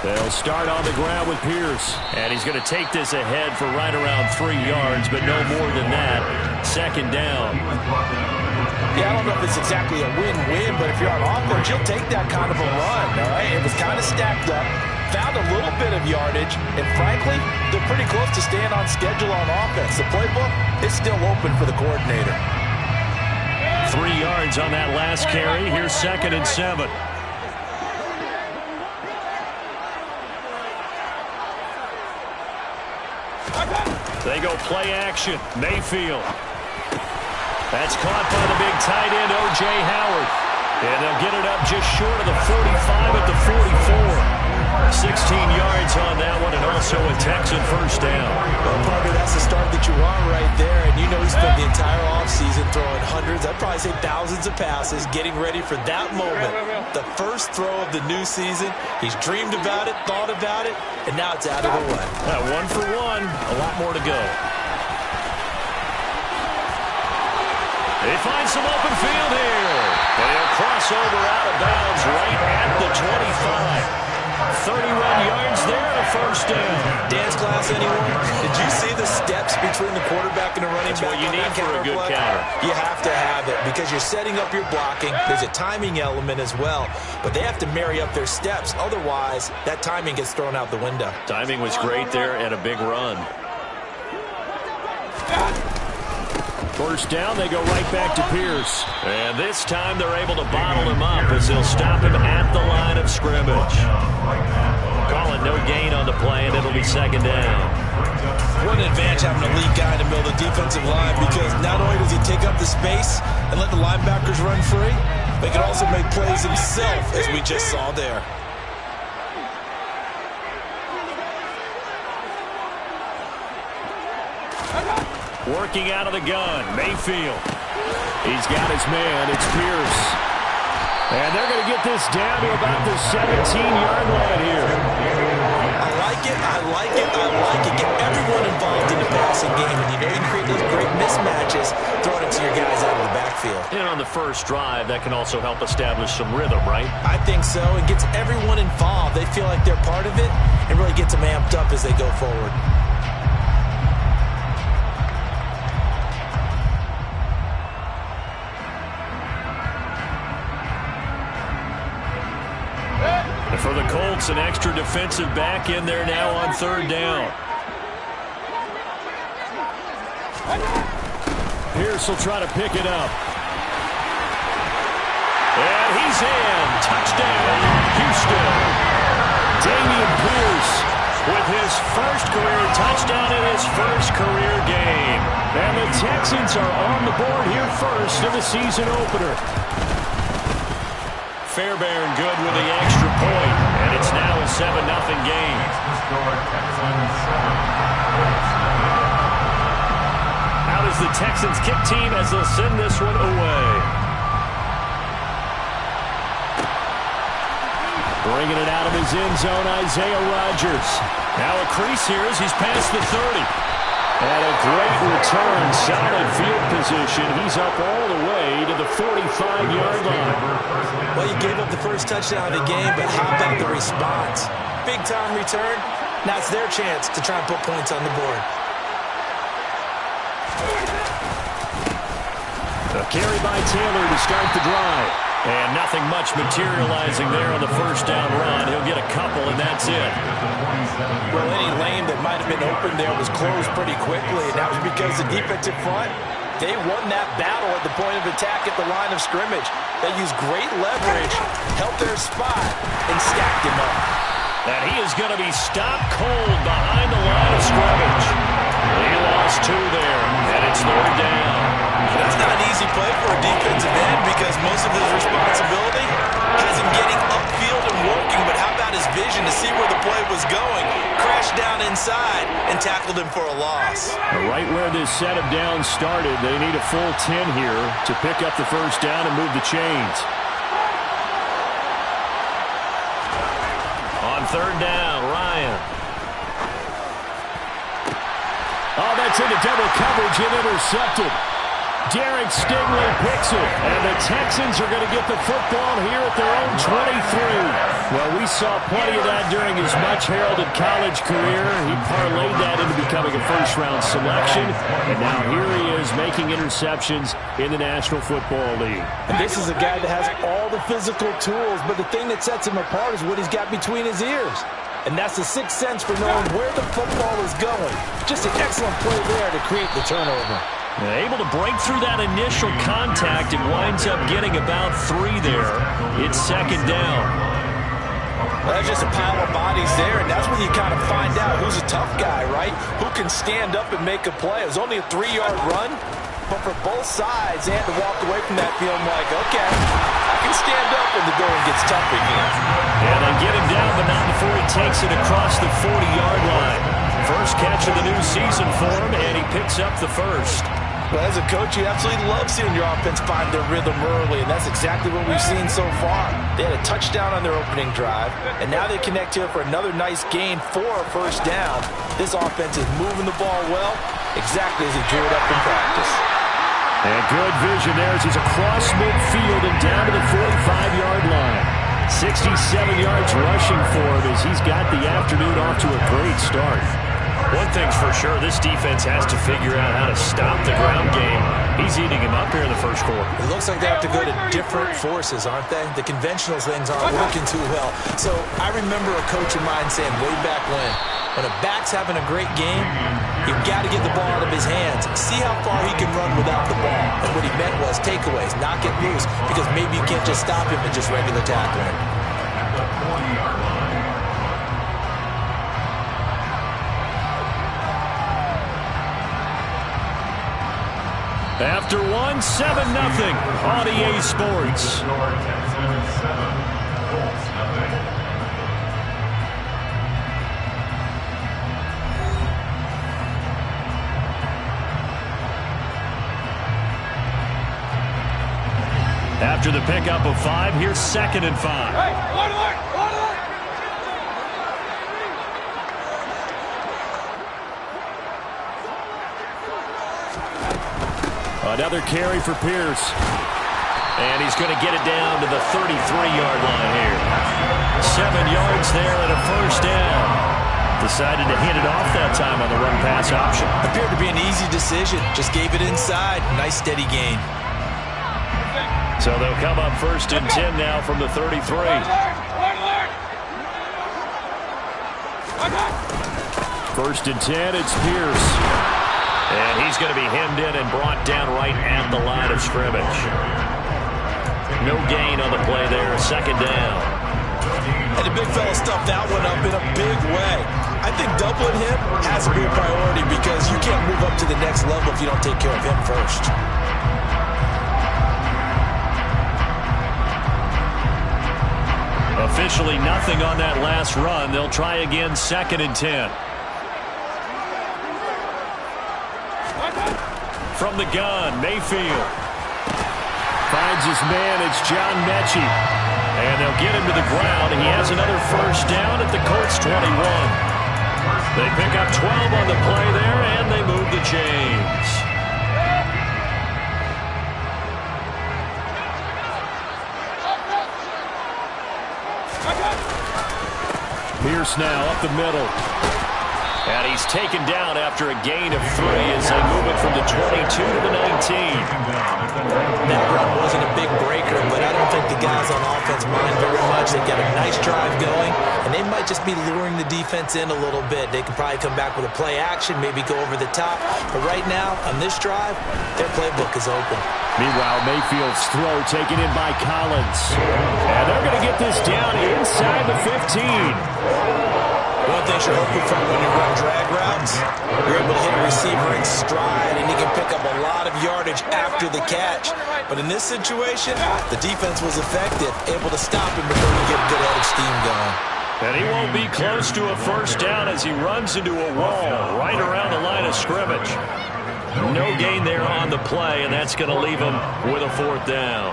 They'll start on the ground with Pierce. And he's going to take this ahead for right around 3 yards, but no more than that. Second down. Yeah, I don't know if it's exactly a win-win, but if you're on offense, you'll take that kind of a run, all right? It was kind of stacked up, found a little bit of yardage, and frankly, they're pretty close to staying on schedule on offense. The playbook is still open for the coordinator. 3 yards on that last carry. Here's 2nd and 7. They go play action. Mayfield. That's caught by the big tight end, O.J. Howard. And they'll get it up just short of the 45 at the 44. 16 yards on that one, and also a Texan first down. Well, Parker, that's the start that you want right there. And you know he spent the entire offseason throwing hundreds, I'd probably say thousands of passes, getting ready for that moment. The first throw of the new season. He's dreamed about it, thought about it, and now it's out of the way. 1 for 1, a lot more to go. They find some open field here. And he'll cross over out of bounds right at the 25. 31 yards there, a first down. Dance class, anyone? Did you see the steps between the quarterback and the running back? That's what you need for a good counter. You have to have it because you're setting up your blocking. There's a timing element as well, but they have to marry up their steps. Otherwise, that timing gets thrown out the window. Timing was great there and a big run. First down, they go right back to Pierce. And this time they're able to bottle him up as they'll stop him at the line of scrimmage. Call it no gain on the play, and it'll be 2nd down. What an advantage having a lead guy in the middle of the defensive line, because not only does he take up the space and let the linebackers run free, but he can also make plays himself, as we just saw there. Working out of the gun, Mayfield. He's got his man, it's Pierce. And they're going to get this down to about the 17-yard line here. I like it, I like it, I like it. Get everyone involved in the passing game, and you know you can create those great mismatches throwing it to your guys out of the backfield. And on the first drive, that can also help establish some rhythm, right? I think so. It gets everyone involved. They feel like they're part of it and really gets them amped up as they go forward. For the Colts, an extra defensive back in there now on 3rd down. Pierce will try to pick it up. And he's in. Touchdown, Houston. Dameon Pierce with his first career touchdown in his first career game. And the Texans are on the board here first in the season opener. Fairbairn good with the extra point, and it's now a 7-0 game. How does the Texans kick team as they'll send this one away? Bringing it out of his end zone, Isaiah Rodgers. Now a crease here as he's past the 30. And a great return, solid field position. He's up all the way to the 45-yard line. Well, you gave up the first touchdown of the game, but how about the response? Big-time return. Now it's their chance to try and put points on the board. A carry by Taylor to start the drive. And nothing much materializing there on the first down run. He'll get a couple, and that's it. Well, any lane that might have been open there was closed pretty quickly, and that was because the defensive front, they won that battle at the point of attack at the line of scrimmage. They used great leverage, held their spot, and stacked him up. And he is going to be stopped cold behind the line of scrimmage. He lost 2 there, and it's 3rd down. That's not an easy play for a defensive end because most of his responsibility has him getting upfield and working, but how about his vision to see where the play was going, crashed down inside, and tackled him for a loss. Right where this set of downs started, they need a full 10 here to pick up the first down and move the chains. On 3rd down, Ryan. Oh, that's into double coverage and intercepted. Derek Stingley picks it, and the Texans are going to get the football here at their own 23. Well, we saw plenty of that during his much-heralded college career. He parlayed that into becoming a first-round selection, and now here he is making interceptions in the National Football League. And this is a guy that has all the physical tools, but the thing that sets him apart is what he's got between his ears. And that's the sixth sense for knowing where the football is going. Just an excellent play there to create the turnover. Able to break through that initial contact and winds up getting about 3 there. It's second down. Well, that's just a pile of bodies there, and that's when you kind of find out who's a tough guy, right? Who can stand up and make a play. It was only a 3-yard run, but for both sides, they had to walk away from that feeling like, okay, I can stand up when the going gets tough again. Yeah, they get him down, but not before he takes it across the 40-yard line. First catch of the new season for him, and he picks up the first. Well, as a coach, you absolutely love seeing your offense find their rhythm early, and that's exactly what we've seen so far. They had a touchdown on their opening drive, and now they connect here for another nice gain for a first down. This offense is moving the ball well, exactly as he drew it up in practice. And good vision there as he's across midfield and down to the 45-yard line. 67 yards rushing for him as he's got the afternoon off to a great start. One thing's for sure, this defense has to figure out how to stop the ground game. He's eating him up here in the first quarter. It looks like they have to go to different forces, aren't they? The conventional things aren't working too well. So I remember a coach of mine saying way back when a back's having a great game, you've got to get the ball out of his hands. See how far he can run without the ball. And what he meant was takeaways, knock it loose, because maybe you can't just stop him with just regular tackling. After 1, 7-0 on EA Sports. After the pickup of 5, here's 2nd and 5. Another carry for Pierce. And he's going to get it down to the 33-yard line here. 7 yards there and a first down. Decided to hit it off that time on the run-pass option. Appeared to be an easy decision. Just gave it inside. Nice steady gain. So they'll come up 1st and 10 now from the 33. 1st and 10, it's Pierce. And he's going to be hemmed in and brought down right at the line of scrimmage. No gain on the play there, 2nd down. And the big fella stuffed that one up in a big way. I think doubling him has to be a priority because you can't move up to the next level if you don't take care of him first. Officially nothing on that last run. They'll try again, 2nd and 10. From the gun, Mayfield finds his man. It's John Mechie. And they'll get him to the ground. He has another first down at the Colts 21. They pick up 12 on the play there, and they move the chains. Pierce now up the middle. And he's taken down after a gain of 3 as they move it from the 22 to the 19. That run wasn't a big breaker, but I don't think the guys on offense mind very much. They've got a nice drive going, and they might just be luring the defense in a little bit. They can probably come back with a play action, maybe go over the top. But right now, on this drive, their playbook is open. Meanwhile, Mayfield's throw taken in by Collins. And they're going to get this down inside the 15. One thing you're hoping for when you run drag routes, you're able to hit a receiver in stride, and he can pick up a lot of yardage after the catch. But in this situation, the defense was effective, able to stop him before he get a good head of steam going. And he won't be close to a first down as he runs into a wall right around the line of scrimmage. No gain there on the play, and that's going to leave him with a 4th down.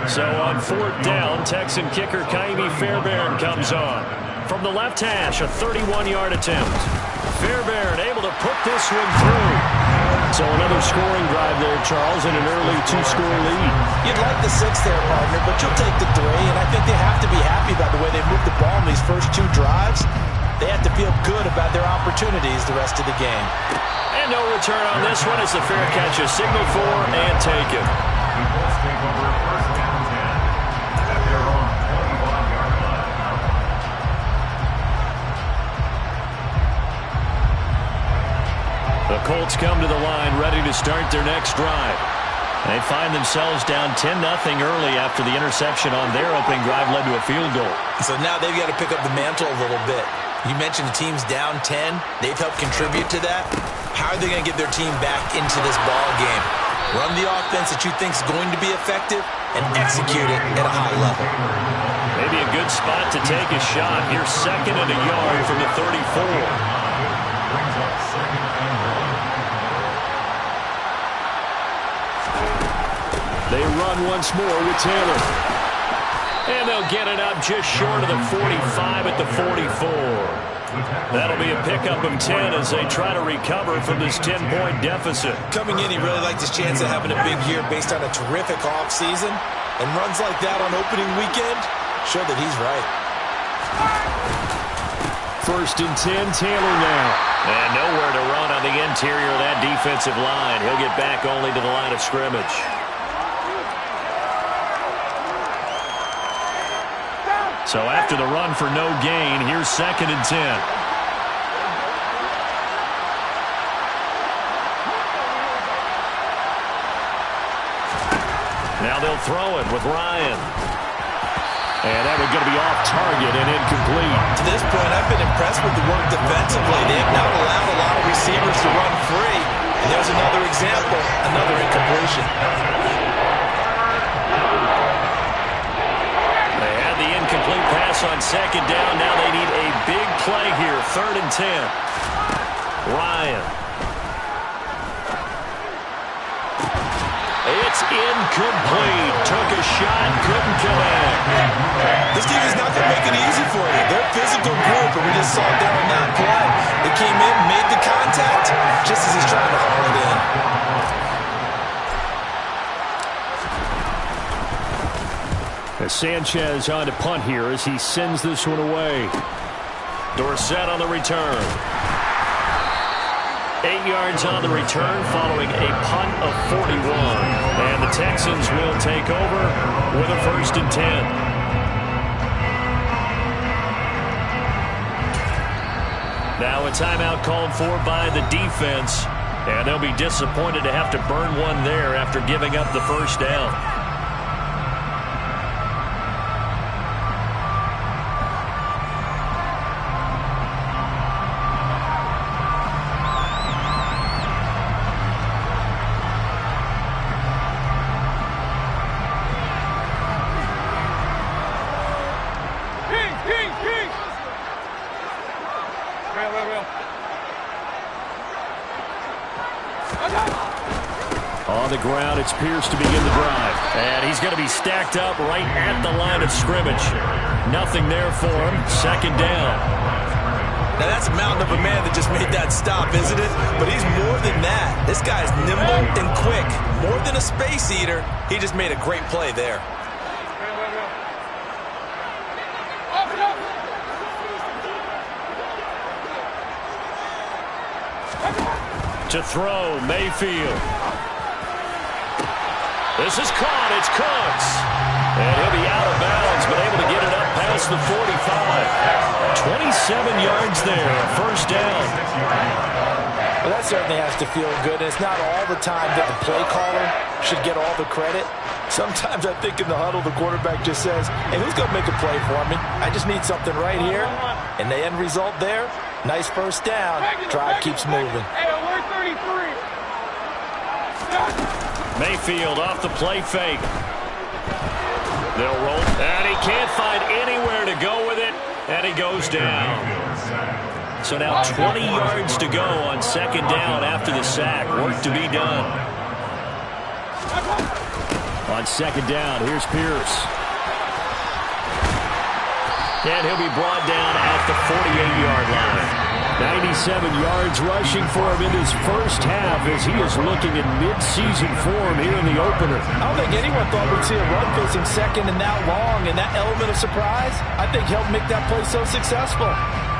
So on 4th down, Texan kicker Ka'imi Fairbairn comes on. From the left hash, a 31-yard attempt. Fairbairn able to put this one through. So another scoring drive there, Charles, and an early 2-score lead. You'd like the 6 there, partner, but you'll take the 3, and I think they have to be happy about the way they moved the ball in these first 2 drives. They have to feel good about their opportunities the rest of the game. And no return on this one as the fair catch is signaled for and taken. The Colts come to the line ready to start their next drive. They find themselves down 10-0 early after the interception on their opening drive led to a field goal. So now they've got to pick up the mantle a little bit. You mentioned the team's down 10. They've helped contribute to that. How are they going to get their team back into this ball game? Run the offense that you think is going to be effective and execute it at a high level. Maybe a good spot to take a shot. Here's 2nd and a yard from the 34. They run once more with Taylor. And they'll get it up just short of the 45 at the 44. That'll be a pickup of 10 as they try to recover from this 10-point deficit. Coming in, he really liked his chance of having a big year based on a terrific offseason. And runs like that on opening weekend show that he's right. 1st and 10, Taylor now. And nowhere to run on the interior of that defensive line. He'll get back only to the line of scrimmage. So after the run for no gain, here's 2nd and 10. Now they'll throw it with Ryan. And that was going to be off target and incomplete. To this point, I've been impressed with the work defensively. They have not allowed a lot of receivers to run free. And there's another example, another incompletion. Incomplete pass on 2nd down. Now they need a big play here. 3rd and 10. Ryan. It's incomplete. Took a shot, couldn't connect. This team is not going to make it easy for you. They're a physical group, and we just saw it there on that play. They came in, made the contact, just as he's trying to haul it in. Sanchez on to punt here as he sends this one away. Dorsett on the return. 8 yards on the return following a punt of 41. And the Texans will take over with a 1st and 10. Now a timeout called for by the defense. And they'll be disappointed to have to burn one there after giving up the 1st down. On the ground, it's Pierce to begin the drive. And he's going to be stacked up right at the line of scrimmage. Nothing there for him. 2nd down. Now that's a mountain of a man that just made that stop, isn't it? But he's more than that. This guy's nimble and quick. More than a space eater. He just made a great play there. To throw, Mayfield. This is caught. It's Cooks. And he'll be out of bounds, but able to get it up past the 45. 27 yards there, 1st down. Well, that certainly has to feel good. And it's not all the time that the play caller should get all the credit. Sometimes I think in the huddle, the quarterback just says, hey, who's going to make a play for me? I just need something right here. And the end result there, nice 1st down. Drive keeps moving. Mayfield off the play fake. They'll roll, and he can't find anywhere to go with it, and he goes down. So now 20 yards to go on 2nd down after the sack. Work to be done. On 2nd down, here's Pierce. And he'll be brought down at the 48-yard line. 97 yards rushing for him in his first half as he is looking in mid-season form here in the opener. I don't think anyone thought we'd see a run facing second and that long, and that element of surprise, I think, helped make that play so successful.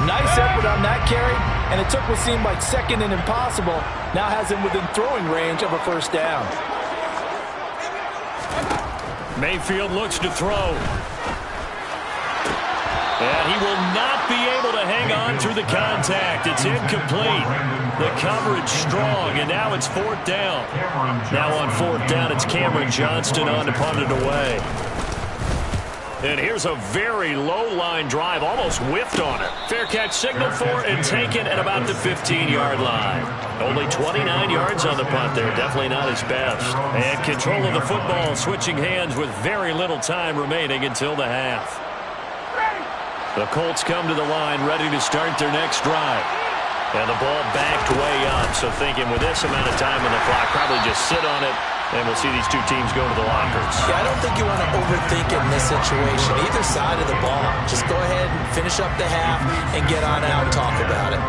Nice effort on that carry, and it took what seemed like second and impossible, now has him within throwing range of a first down. Mayfield looks to throw. And he will not be able to hang on through the contact. It's incomplete. The coverage strong, and now it's fourth down. Now on fourth down, it's Cameron Johnston on to punt it away. And here's a very low-line drive, almost whiffed on it. Fair catch signaled for and taken at about the 15-yard line. Only 29 yards on the punt there. Definitely not his best. And control of the football switching hands with very little time remaining until the half. The Colts come to the line ready to start their next drive. And the ball backed way up. So thinking with this amount of time on the clock, probably just sit on it. And we'll see these two teams go to the lockers. Yeah, I don't think you want to overthink it in this situation. Either side of the ball. Just go ahead and finish up the half and get on out and talk about it.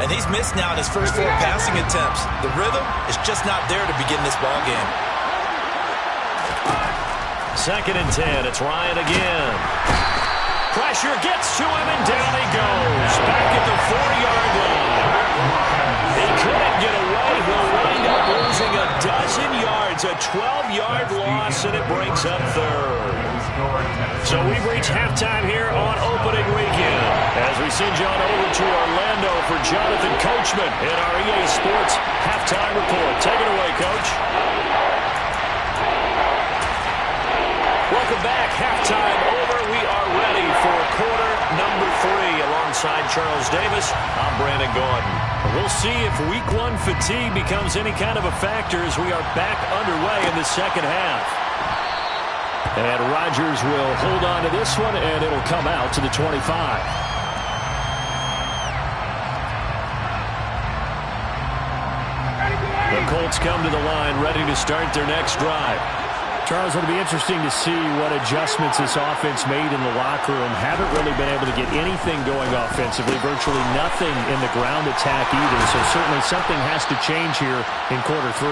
And he's missed now in his first 4 passing attempts. The rhythm is just not there to begin this ball game. 2nd and 10. It's Ryan again. Pressure gets to him, and down he goes. Back at the 4-yard line. He couldn't get away. He'll wind up losing a dozen yards. A 12-yard loss, and it brings up 3rd. So we've reached halftime here on opening weekend. As we send you on over to Orlando for Jonathan Coachman in our EA Sports Halftime Report. Take it away, Coach. Welcome back. Halftime over. We are ready for quarter number 3. Alongside Charles Davis, I'm Brandon Gaudin. We'll see if week 1 fatigue becomes any kind of a factor as we are back underway in the second half. And Rodgers will hold on to this one, and it'll come out to the 25. The Colts come to the line ready to start their next drive. Charles, it'll be interesting to see what adjustments this offense made in the locker room. Haven't really been able to get anything going offensively, virtually nothing in the ground attack either. So certainly something has to change here in quarter 3.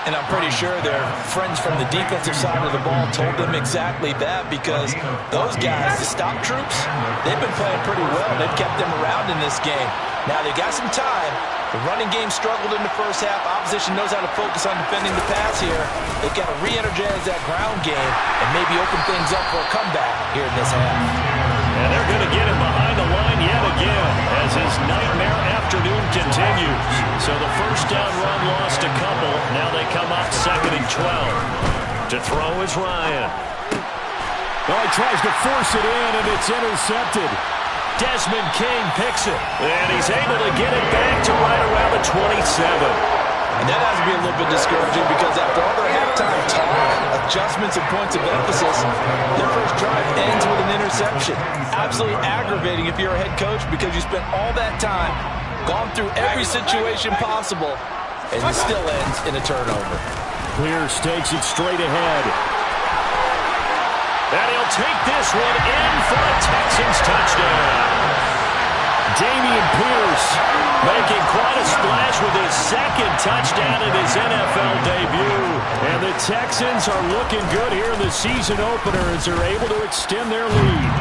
And I'm pretty sure their friends from the defensive side of the ball told them exactly that, because those guys, the stop troops, they've been playing pretty well. They've kept them around in this game. Now they've got some time. The running game struggled in the first half. Opposition knows how to focus on defending the pass here. They've got to re-energize that ground game and maybe open things up for a comeback here in this half. And they're going to get him behind the line yet again as his nightmare afternoon continues. So the first down run lost a couple. Now they come up 2nd and 12. To throw is Ryan. Well, he tries to force it in, and it's intercepted. Desmond King picks it, and he's able to get it back to right around the 27. And that has to be a little bit discouraging, because after all their halftime talk, adjustments and points of emphasis, their first drive ends with an interception. Absolutely aggravating if you're a head coach, because you spent all that time, gone through every situation possible, and it still ends in a turnover. Pierce takes it straight ahead. And he'll take this one in for a Texans touchdown. Dameon Pierce making quite a splash with his 2nd touchdown in his NFL debut. And the Texans are looking good here in the season opener as they're able to extend their lead.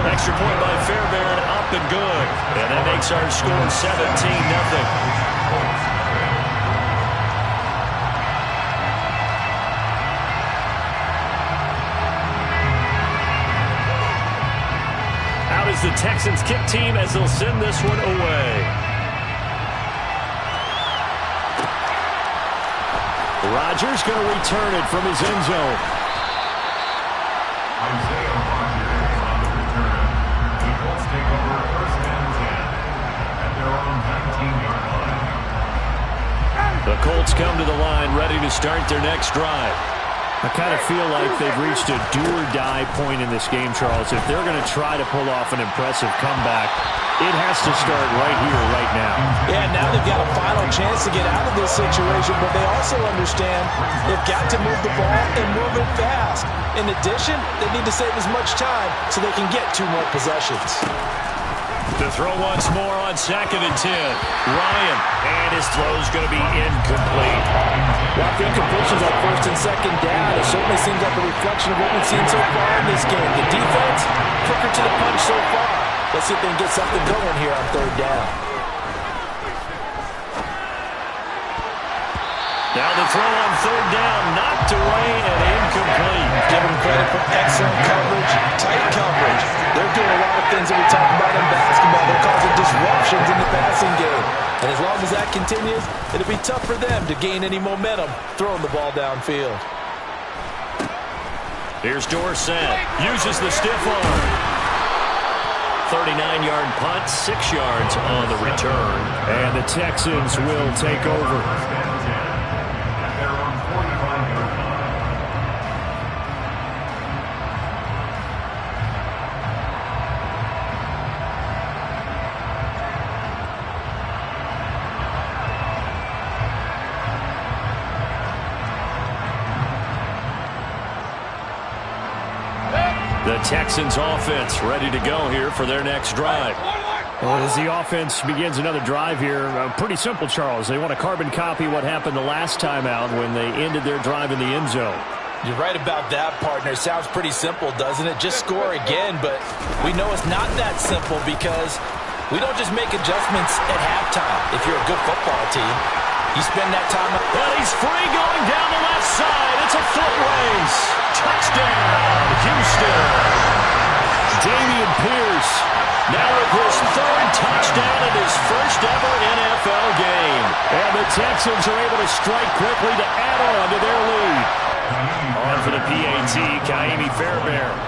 Extra point by Fairbairn, up and good. And that makes our score 17-0. The Texans kick team as they'll send this one away. Rodgers going to return it from his end zone. Isaiah Rodgers on the return. The Colts take over 1st and 10 at their own 19-yard line. The Colts come to the line ready to start their next drive. I kind of feel like they've reached a do-or-die point in this game, Charles. If they're going to try to pull off an impressive comeback, it has to start right here, right now. Yeah, now they've got a final chance to get out of this situation, but they also understand they've got to move the ball and move it fast. In addition, they need to save as much time so they can get 2 more possessions. The To throw once more on 2nd and 10. Ryan, and his throw's going to be incomplete. Well, I think completions on 1st and 2nd down, it certainly seems like a reflection of what we've seen so far in this game. The defense, quicker to the punch so far. Let's see if they can get something going here on 3rd down. Now the throw on 3rd down, knocked away and incomplete. Give them credit for excellent coverage, tight coverage. They're doing a lot of things that we talk about in basketball. They're causing disruptions in the passing game. And as long as that continues, it'll be tough for them to gain any momentum throwing the ball downfield. Here's Dorsett. Uses the stiff arm. 39-yard punt, 6 yards on the return. And the Texans will take over. The Texans offense ready to go here for their next drive. Well, as the offense begins another drive here, pretty simple, Charles. They want to carbon copy what happened the last time out when they ended their drive in the end zone. You're right about that, partner. Sounds pretty simple, doesn't it? Just score again, but we know it's not that simple because we don't just make adjustments at halftime. If you're a good football team, you spend that time. But he's free going down the left side. It's a foot race. Touchdown, Houston. Dameon Pierce. Now with his 3rd touchdown in his first ever NFL game. And the Texans are able to strike quickly to add on to their lead. On for the PAT, Ka'imi Fairbairn.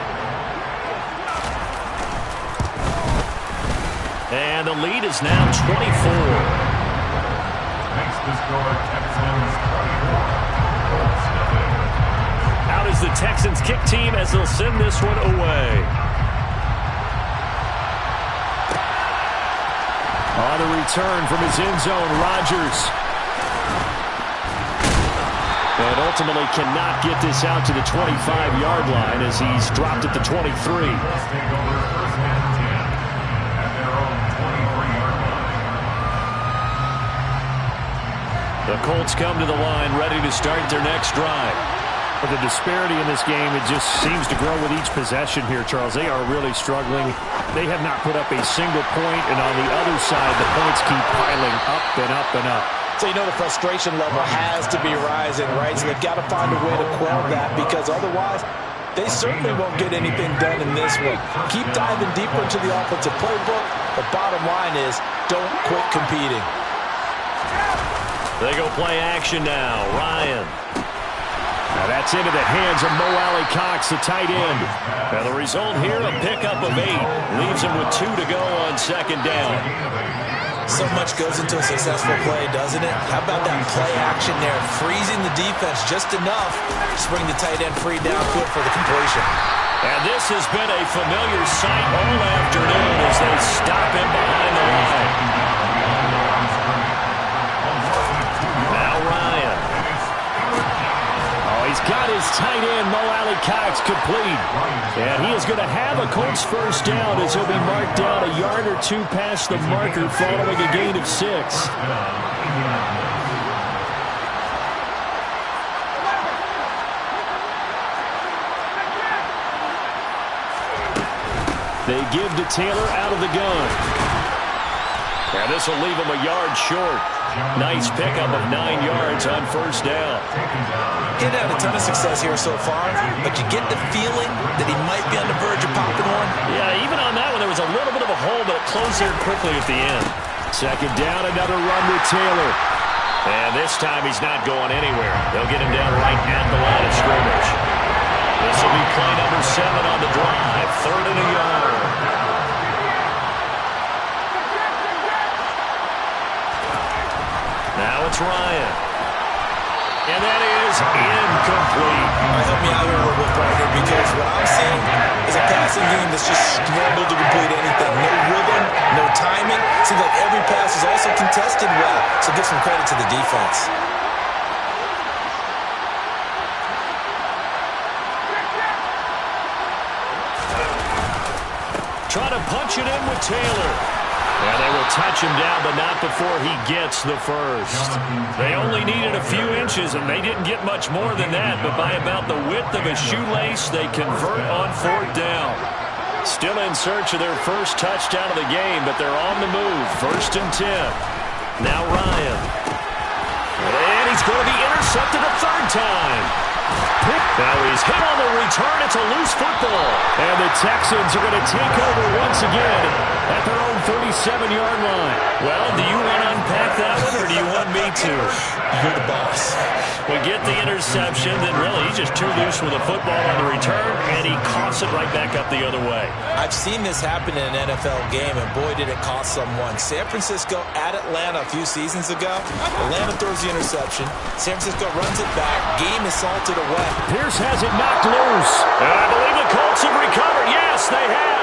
And the lead is now 24. Makes the score Texans 24. Out is the Texans kick team as they'll send this one away. On the return from his end zone, Rodgers. And ultimately cannot get this out to the 25-yard line as he's dropped at the 23. Let's take over 1st and 10 at their own 23-yard line. The Colts come to the line ready to start their next drive. But the disparity in this game, it just seems to grow with each possession here, Charles. They are really struggling. They have not put up a single point, and on the other side, the points keep piling up and up and up. So you know the frustration level has to be rising, right? So they've got to find a way to quell that because otherwise they certainly won't get anything done in this one. Keep diving deeper into the offensive playbook. The bottom line is don't quit competing. They go play action now. Ryan. Now that's into the hands of Mo Alley-Cox, the tight end. Now the result here, a pickup of 8. Leaves him with 2 to go on 2nd down. So much goes into a successful play, doesn't it? How about that play action there? Freezing the defense just enough to bring the tight end free downfield for the completion. And this has been a familiar sight all afternoon as they stop him behind the line. Now Ryan. Oh, he's got his tight end, Mo Alley-Cox, complete. And he is going to have a Colts first down as he'll be marked down a yard or 2 past the marker following a gain of 6. They give to Taylor out of the gun. And this will leave him a yard short. Nice pickup of 9 yards on first down. He's had a ton of success here so far, but you get the feeling that he might be on the verge of popping one. Yeah, even on that one, there was a little bit of a hole, but it closed there quickly at the end. 2nd down, another run with Taylor. And this time he's not going anywhere. They'll get him down right at the line of scrimmage. This will be play number 7 on the drive. 3rd and a yard. Now it's Ryan. And that is incomplete. Help me out here a little bit, partner, because what I'm seeing is a passing game that's just scrambled to complete anything. No rhythm, no timing. Seems like every pass is also contested well, so give some credit to the defense. Trying to punch it in with Taylor. And they will touch him down, but not before he gets the first. They only needed a few inches, and they didn't get much more than that. But by about the width of a shoelace, they convert on 4th down. Still in search of their first touchdown of the game, but they're on the move. 1st and 10. Now Ryan. And he's going to be intercepted a 3rd time. Now he's hit on the return. It's a loose football. And the Texans are going to take over once again at their own 37-yard line. Well, do you want to unpack that one, or do you want me to? You're the boss. We get the interception, then really he's just too loose with the football on the return, and he coughs it right back up the other way. I've seen this happen in an NFL game, and boy, did it cost someone. San Francisco at Atlanta a few seasons ago. Atlanta throws the interception. San Francisco runs it back. Game is salted away. Pierce has it knocked loose. And I believe the Colts have recovered. Yes, they have.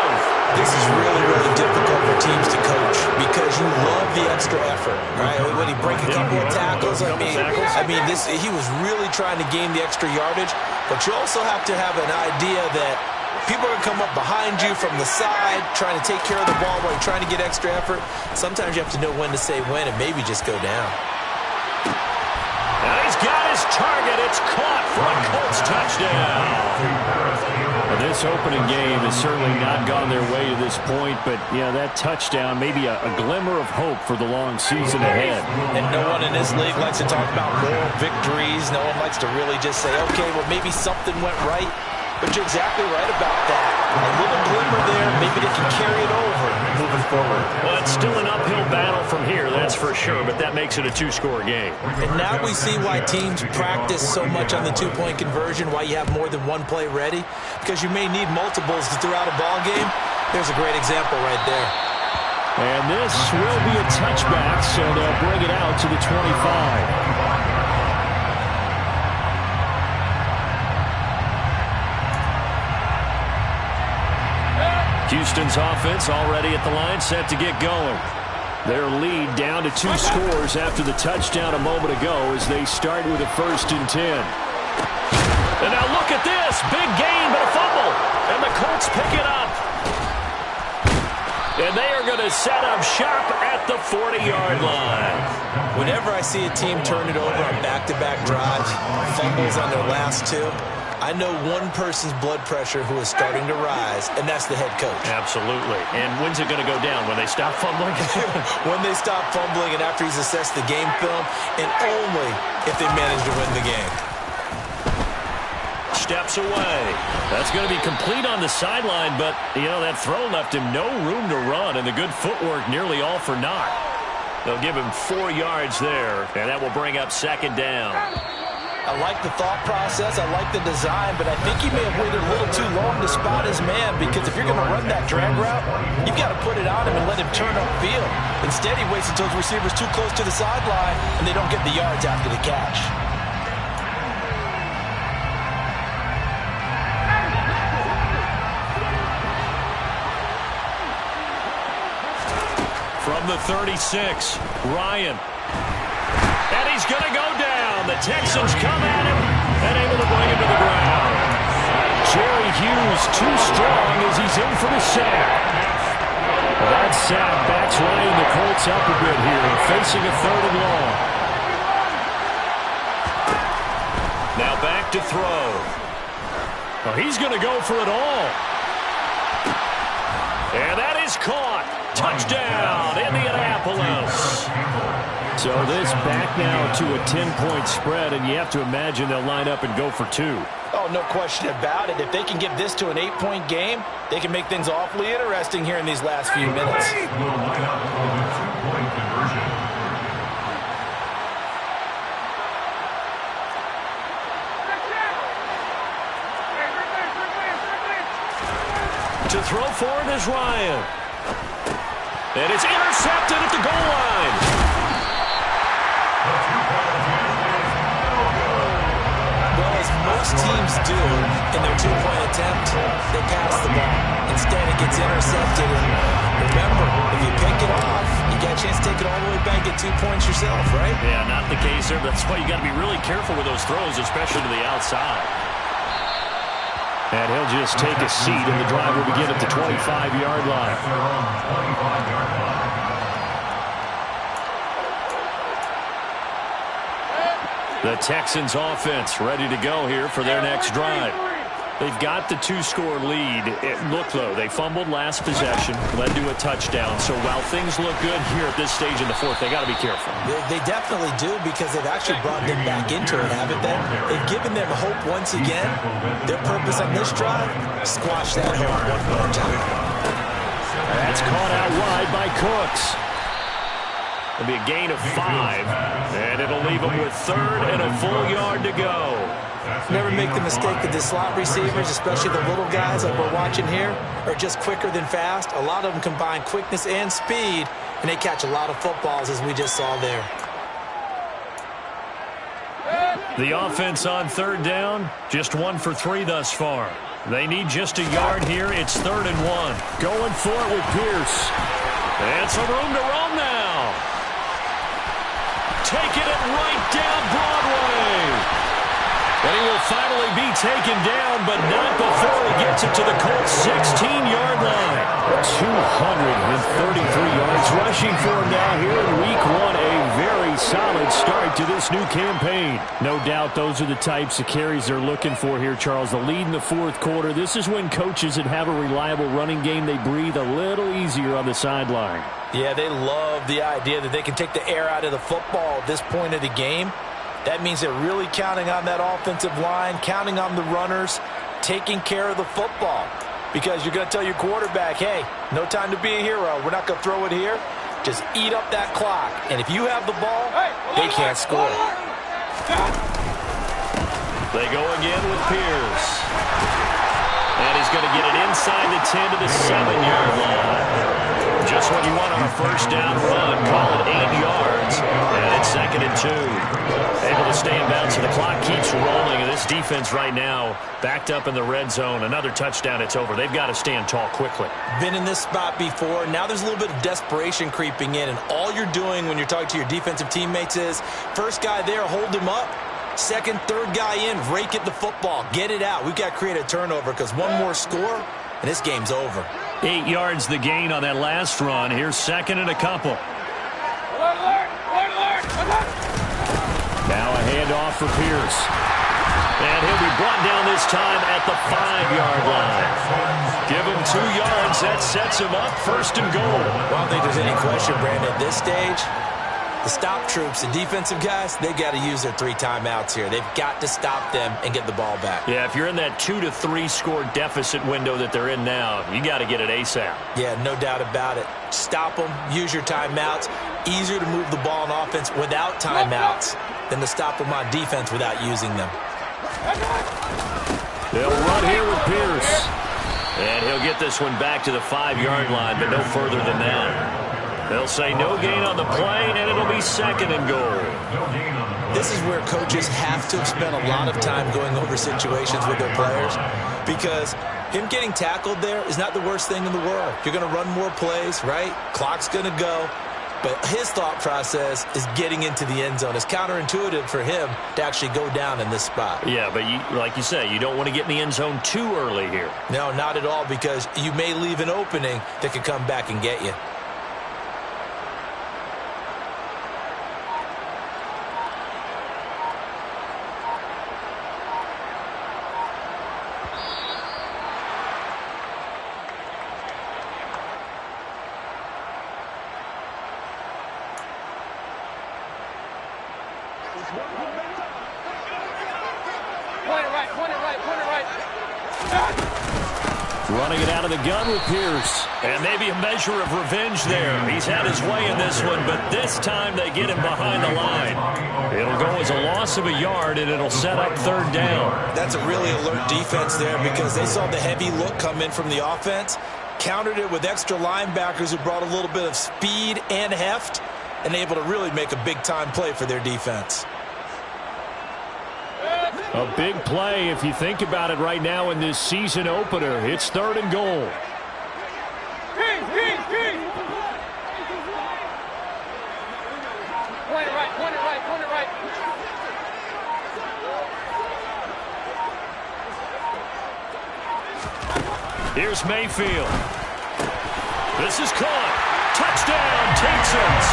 This is really, really difficult for teams to coach because you love the extra effort, right? When he break a couple of tackles, I mean, he was really trying to gain the extra yardage, but you also have to have an idea that people are going to come up behind you from the side, trying to take care of the ball while you're trying to get extra effort. Sometimes you have to know when to say when and maybe just go down. Now he's got his target. It's caught for a Colts touchdown. Well, this opening game has certainly not gone their way to this point, but, yeah, that touchdown, maybe a glimmer of hope for the long season ahead. And no one in this league likes to talk about moral victories. No one likes to really just say, okay, well, maybe something went right. But you're exactly right about that. A little glimmer there. Maybe they can carry it over moving forward. Well, it's still an uphill battle from here, that's for sure, but that makes it a 2-score game. And now we see why teams practice so much on the two-point conversion, why you have more than one play ready, because you may need multiples to throw out a ball game. There's a great example right there. And this will be a touchback, so they'll bring it out to the 25. Houston's offense already at the line, set to get going. Their lead down to 2 scores after the touchdown a moment ago as they start with a 1st and 10. And now look at this. Big gain, but a fumble. And the Colts pick it up. And they are going to set up shop at the 40-yard line. Whenever I see a team turn it over on back-to-back drives, fumbles on their last 2, I know one person's blood pressure who is starting to rise, and that's the head coach. Absolutely. And when's it going to go down? When they stop fumbling? When they stop fumbling and after he's assessed the game film, and only if they manage to win the game. Steps away. That's going to be complete on the sideline, but, you know, that throw left him no room to run, and the good footwork nearly all for naught. They'll give him 4 yards there, and that will bring up 2nd down. I like the thought process. I like the design, but I think he may have waited a little too long to spot his man because if you're going to run that drag route, you've got to put it on him and let him turn upfield. Instead, he waits until his receiver's too close to the sideline and they don't get the yards after the catch. From the 36, Ryan. And he's going to go down. The Texans come at him and able to bring him to the ground. Jerry Hughes too strong as he's in for the sack. That sack backs Ryan the Colts up a bit here, facing a 3rd and long. Now back to throw. Well, he's going to go for it all. And that is caught. Touchdown, Indianapolis. So this back now to a 10-point spread, and you have to imagine they'll line up and go for 2. Oh, no question about it. If they can get this to an 8-point game, they can make things awfully interesting here in these last few minutes. Will line up for the 2-point conversion. To throw forward is Ryan. And it's intercepted at the goal line. Well, as most teams do in their 2-point attempt, they pass the ball. Instead, it gets intercepted. And remember, if you pick it off, you got a chance to take it all the way back, get 2 points yourself, right? Yeah, not the case there. That's why you got to be really careful with those throws, especially to the outside. And he'll just take a seat, and the drive will begin at the 25-yard line. At their own 25-yard line. The Texans offense ready to go here for their next drive. They've got the 2-score lead. Look, though, they fumbled last possession, led to a touchdown. So while things look good here at this stage in the fourth, they got to be careful. They definitely do, because they've actually brought them back into it, haven't they? They've given them hope once again. Their purpose on this drive, squash that hope one more time. That's caught out wide by Cooks. It'll be a gain of 5, and it'll leave them with 3rd and a full yard to go. Never make the mistake that the slot receivers, especially the little guys like we're watching here, are just quicker than fast. A lot of them combine quickness and speed, and they catch a lot of footballs, as we just saw there. The offense on 3rd down, just 1 for 3 thus far. They need just a yard here. It's 3rd and 1. Going for it with Pierce. And some room to roam now. Taking it right down Broadway. And he will finally be taken down, but not before he gets it to the Colts' 16-yard line. 233 yards rushing for him now here in Week 1. A very solid start to this new campaign. No doubt those are the types of carries they're looking for here, Charles. The lead in the fourth quarter. This is when coaches that have a reliable running game, they breathe a little easier on the sideline. Yeah, they love the idea that they can take the air out of the football at this point of the game. That means they're really counting on that offensive line, counting on the runners, taking care of the football. Because you're going to tell your quarterback, hey, no time to be a hero. We're not going to throw it here. Just eat up that clock. And if you have the ball, they can't score. They go again with Pierce. And he's going to get it inside the 10 to the 7-yard line. Just what you want on a first down run. Call it 8 yards. And it's 2nd and 2. Able to stay in bounds, so the clock keeps rolling. And this defense right now backed up in the red zone. Another touchdown, it's over. They've got to stand tall quickly. Been in this spot before. Now there's a little bit of desperation creeping in. And all you're doing when you're talking to your defensive teammates is, first guy there, hold him up. Second, third guy in, rake at the football. Get it out. We've got to create a turnover, because one more score, and this game's over. 8 yards the gain on that last run. Here's 2nd and a couple. Now a handoff for Pierce. And he'll be brought down this time at the 5-yard line. Give him 2 yards. That sets him up 1st and goal. Well, I don't think there's any question, Brandon. At this stage, the stop troops, the defensive guys, they got to use their 3 timeouts here. They've got to stop them and get the ball back. Yeah, if you're in that 2 to 3 score deficit window that they're in now, you got to get it ASAP. Yeah, no doubt about it. Stop them, use your timeouts. Easier to move the ball on offense without timeouts than to stop them on defense without using them. They'll run here with Pierce. And he'll get this one back to the 5-yard line, but no further than that. They'll say no gain on the play, and it'll be 2nd and goal. This is where coaches have to have spent a lot of time going over situations with their players, because him getting tackled there is not the worst thing in the world. You're going to run more plays, right? Clock's going to go. But his thought process is getting into the end zone. It's counterintuitive for him to actually go down in this spot. Yeah, but like you say, you don't want to get in the end zone too early here. No, not at all, because you may leave an opening that could come back and get you. Running it out of the gun with Pierce. And maybe a measure of revenge there. He's had his way in this one, but this time they get him behind the line. It'll go as a loss of a yard, and it'll set up 3rd down. That's a really alert defense there, because they saw the heavy look come in from the offense, countered it with extra linebackers who brought a little bit of speed and heft, and able to really make a big-time play for their defense. A big play if you think about it right now in this season opener. It's 3rd and goal. Point it right. Here's Mayfield. This is caught. Touchdown, Texans.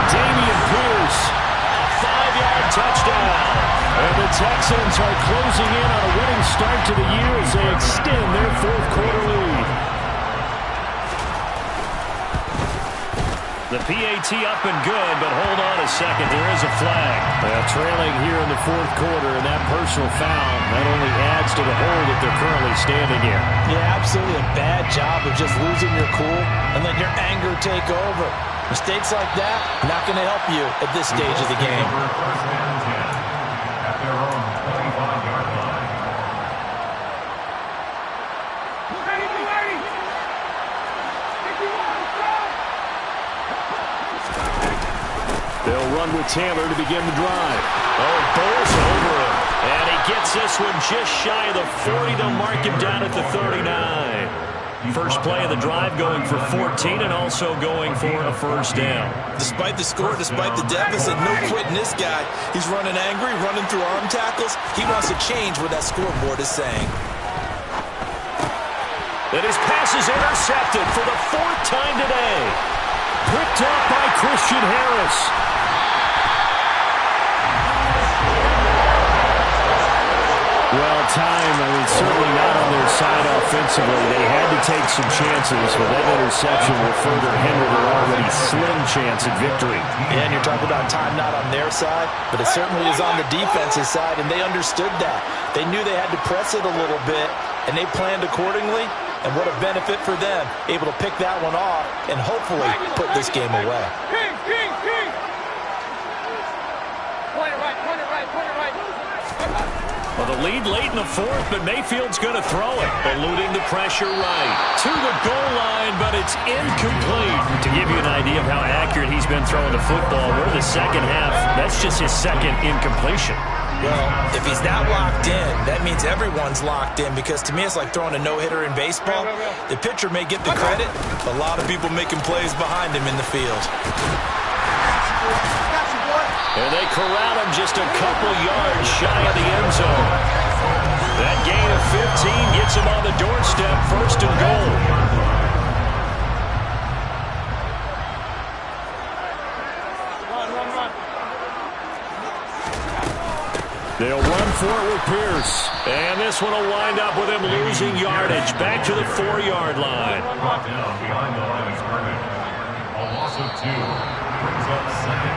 Dameon Pierce. 35-yard touchdown. And the Texans are closing in on a winning start to the year as they extend their fourth-quarter lead. The PAT up and good, but hold on a second. There is a flag. Trailing here in the fourth quarter, and that personal foul not only adds to the hole that they're currently standing in. Yeah, absolutely a bad job of just losing your cool and letting your anger take over. Mistakes like that, not going to help you at this stage of the game. First and 10 at their own 25-yard line. They'll run with Taylor to begin the drive. Oh, bowls over him. And he gets this one just shy of the 40. They'll mark him down at the 39. First play of the drive going for 14 and also going for a first down. Despite the score, despite the deficit, no quitting this guy. He's running angry, running through arm tackles. He wants to change what that scoreboard is saying. And his pass is intercepted for the fourth time today. Picked up by Christian Harris. Well, certainly not on their side offensively. They had to take some chances, but that interception will further hinder their already slim chance at victory. Yeah, and you're talking about time not on their side, but it certainly is on the defense's side, and they understood that. They knew they had to press it a little bit, and they planned accordingly, and what a benefit for them, able to pick that one off and hopefully put this game away. King! Point it right. Well, the lead late in the fourth, but Mayfield's going to throw it. Eluding the pressure right to the goal line, but it's incomplete. To give you an idea of how accurate he's been throwing the football, we're in the second half. That's just his second incompletion. Well, if he's that locked in, that means everyone's locked in, because to me it's like throwing a no-hitter in baseball. The pitcher may get the credit, a lot of people making plays behind him in the field. And they corral him just a couple yards shy of the end zone. That gain of 15 gets him on the doorstep, first and goal. Run. They'll run for it with Pierce. And this one will wind up with him losing yardage. Back to the 4-yard line. Brought down behind the line of scrimmage. A loss of 2 brings up second.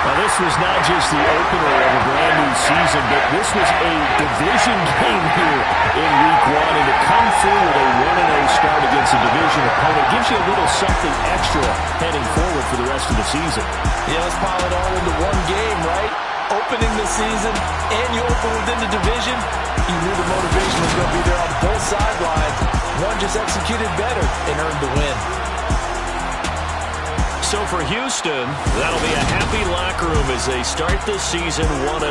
Now, this was not just the opener of a brand-new season, but this was a division game here in Week 1. And to come through with a 1-0 start against a division opponent gives you a little something extra heading forward for the rest of the season. Yeah, let's pile it all into one game, right? Opening the season, and you open within the division. You knew the motivation was going to be there on both sidelines. One just executed better and earned the win. So for Houston, that'll be a happy locker room as they start the season 1-0.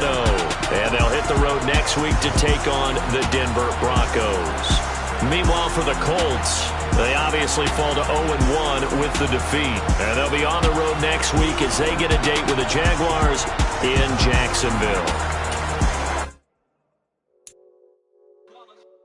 And they'll hit the road next week to take on the Denver Broncos. Meanwhile, for the Colts, they obviously fall to 0-1 with the defeat. And they'll be on the road next week as they get a date with the Jaguars in Jacksonville.